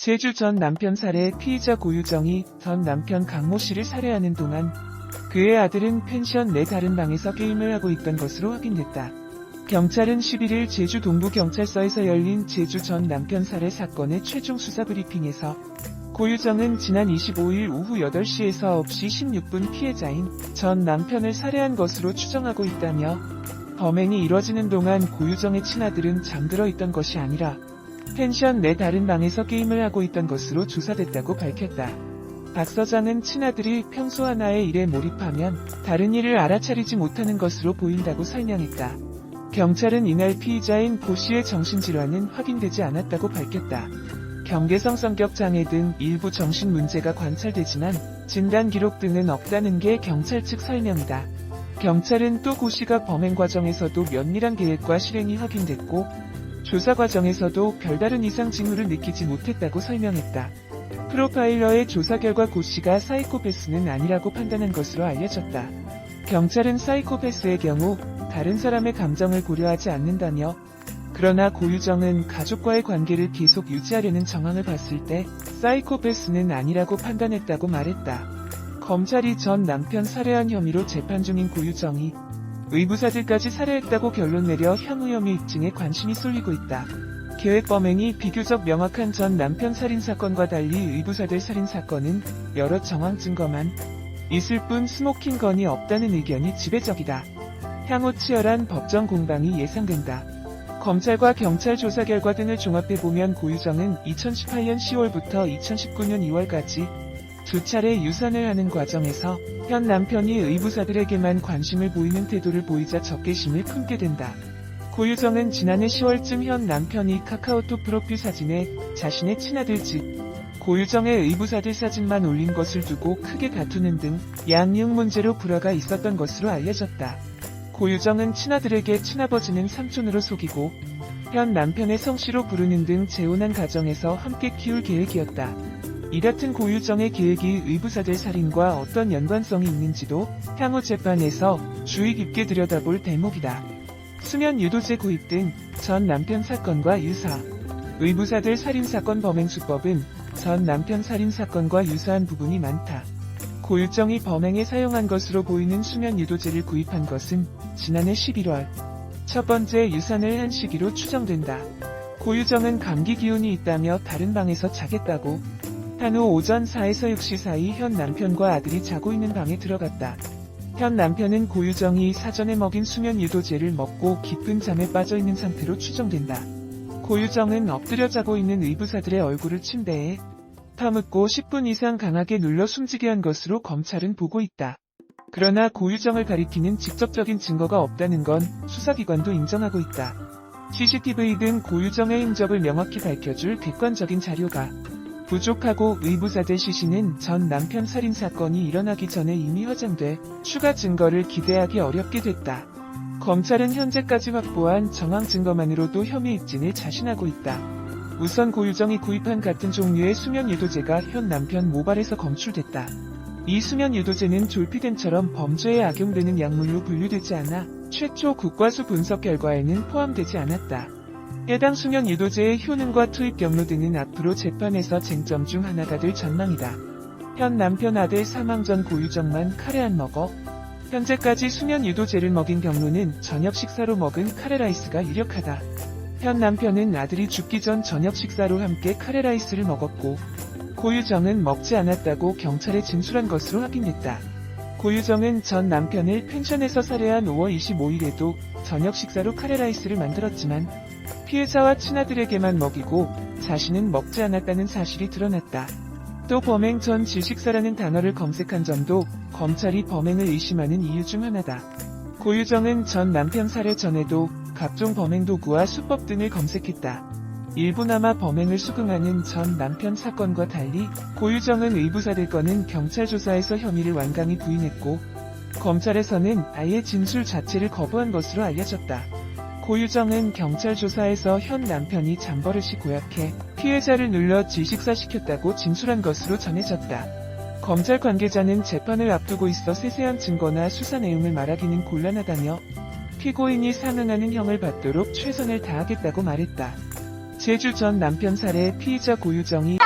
제주 전 남편 살해 피의자 고유정이 전 남편 강모 씨를 살해하는 동안 그의 아들은 펜션 내 다른 방에서 게임을 하고 있던 것으로 확인됐다. 경찰은 11일 제주 동부경찰서에서 열린 제주 전 남편 살해 사건의 최종 수사 브리핑에서 고유정은 지난 25일 오후 8시에서 9시 16분 피해자인 전 남편을 살해한 것으로 추정하고 있다며 범행이 이뤄지는 동안 고유정의 친아들은 잠들어 있던 것이 아니라 펜션 내 다른 방에서 게임을 하고 있던 것으로 조사됐다고 밝혔다. 박 서장은 친아들이 평소 하나의 일에 몰입하면 다른 일을 알아차리지 못하는 것으로 보인다고 설명했다. 경찰은 이날 피의자인 고 씨의 정신질환은 확인되지 않았다고 밝혔다. 경계성 성격 장애 등 일부 정신 문제가 관찰되지만 진단 기록 등은 없다는 게 경찰 측 설명이다. 경찰은 또 고 씨가 범행 과정에서도 면밀한 계획과 실행이 확인됐고 조사 과정에서도 별다른 이상 징후를 느끼지 못했다고 설명했다. 프로파일러의 조사 결과 고 씨가 사이코패스는 아니라고 판단한 것으로 알려졌다. 경찰은 사이코패스의 경우 다른 사람의 감정을 고려하지 않는다며 그러나 고유정은 가족과의 관계를 계속 유지하려는 정황을 봤을 때 사이코패스는 아니라고 판단했다고 말했다. 검찰이 전 남편 살해한 혐의로 재판 중인 고유정이 의부사들까지 살해했다고 결론 내려 향후 혐의 입증에 관심이 쏠리고 있다. 계획 범행이 비교적 명확한 전 남편 살인사건과 달리 의부사들 살인사건은 여러 정황 증거만 있을 뿐 스모킹 건이 없다는 의견이 지배적이다. 향후 치열한 법정 공방이 예상된다. 검찰과 경찰 조사 결과 등을 종합해보면 고유정은 2018년 10월부터 2019년 2월까지 두 차례 유산을 하는 과정에서 현 남편이 의부사들에게만 관심을 보이는 태도를 보이자 적개심을 품게 된다. 고유정은 지난해 10월쯤 현 남편이 카카오톡 프로필 사진에 자신의 친아들 즉 고유정의 의부사들 사진만 올린 것을 두고 크게 다투는 등 양육 문제로 불화가 있었던 것으로 알려졌다. 고유정은 친아들에게 친아버지는 삼촌으로 속이고 현 남편의 성씨로 부르는 등 재혼한 가정에서 함께 키울 계획이었다. 이 같은 고유정의 계획이 의부사들 살인과 어떤 연관성이 있는지도 향후 재판에서 주의 깊게 들여다볼 대목이다. 수면 유도제 구입 등 전 남편 사건과 유사. 의부사들 살인사건 범행 수법은 전 남편 살인사건과 유사한 부분이 많다. 고유정이 범행에 사용한 것으로 보이는 수면 유도제를 구입한 것은 지난해 11월 첫 번째 유산을 한 시기로 추정된다. 고유정은 감기 기운이 있다며 다른 방에서 자겠다고 한 후 오전 4에서 6시 사이 현 남편과 아들이 자고 있는 방에 들어갔다. 현 남편은 고유정이 사전에 먹인 수면 유도제를 먹고 깊은 잠에 빠져 있는 상태로 추정된다. 고유정은 엎드려 자고 있는 의부사들의 얼굴을 침대에 파묻고 10분 이상 강하게 눌러 숨지게 한 것으로 검찰은 보고 있다. 그러나 고유정을 가리키는 직접적인 증거가 없다는 건 수사기관도 인정하고 있다. CCTV 등 고유정의 흔적을 명확히 밝혀줄 객관적인 자료가 부족하고 의부사들 시신은 전 남편 살인사건이 일어나기 전에 이미 화장돼 추가 증거를 기대하기 어렵게 됐다. 검찰은 현재까지 확보한 정황 증거만으로도 혐의 입증을 자신하고 있다. 우선 고유정이 구입한 같은 종류의 수면 유도제가 현 남편 모발에서 검출됐다. 이 수면 유도제는 졸피뎀처럼 범죄에 악용되는 약물로 분류되지 않아 최초 국과수 분석 결과에는 포함되지 않았다. 해당 수면 유도제의 효능과 투입 경로 등은 앞으로 재판에서 쟁점 중 하나가 될 전망이다. 현 남편 아들 사망 전 고유정만 카레 안 먹어? 현재까지 수면 유도제를 먹인 경로는 저녁 식사로 먹은 카레라이스가 유력하다. 현 남편은 아들이 죽기 전 저녁 식사로 함께 카레라이스를 먹었고 고유정은 먹지 않았다고 경찰에 진술한 것으로 확인됐다. 고유정은 전 남편을 펜션에서 살해한 5월 25일에도 저녁 식사로 카레라이스를 만들었지만 피해자와 친아들에게만 먹이고 자신은 먹지 않았다는 사실이 드러났다. 또 범행 전 질식사라는 단어를 검색한 점도 검찰이 범행을 의심하는 이유 중 하나다. 고유정은 전 남편 살해 전에도 각종 범행 도구와 수법 등을 검색했다. 일부나마 범행을 수긍하는 전 남편 사건과 달리 고유정은 의부사들 건은 경찰 조사에서 혐의를 완강히 부인했고 검찰에서는 아예 진술 자체를 거부한 것으로 알려졌다. 고유정은 경찰 조사에서 현 남편이 잠버릇이 고약해 피해자를 눌러 질식사시켰다고 진술한 것으로 전해졌다. 검찰 관계자는 재판을 앞두고 있어 세세한 증거나 수사 내용을 말하기는 곤란하다며 피고인이 상응하는 형을 받도록 최선을 다하겠다고 말했다. 제주 전 남편 살해 피의자 고유정이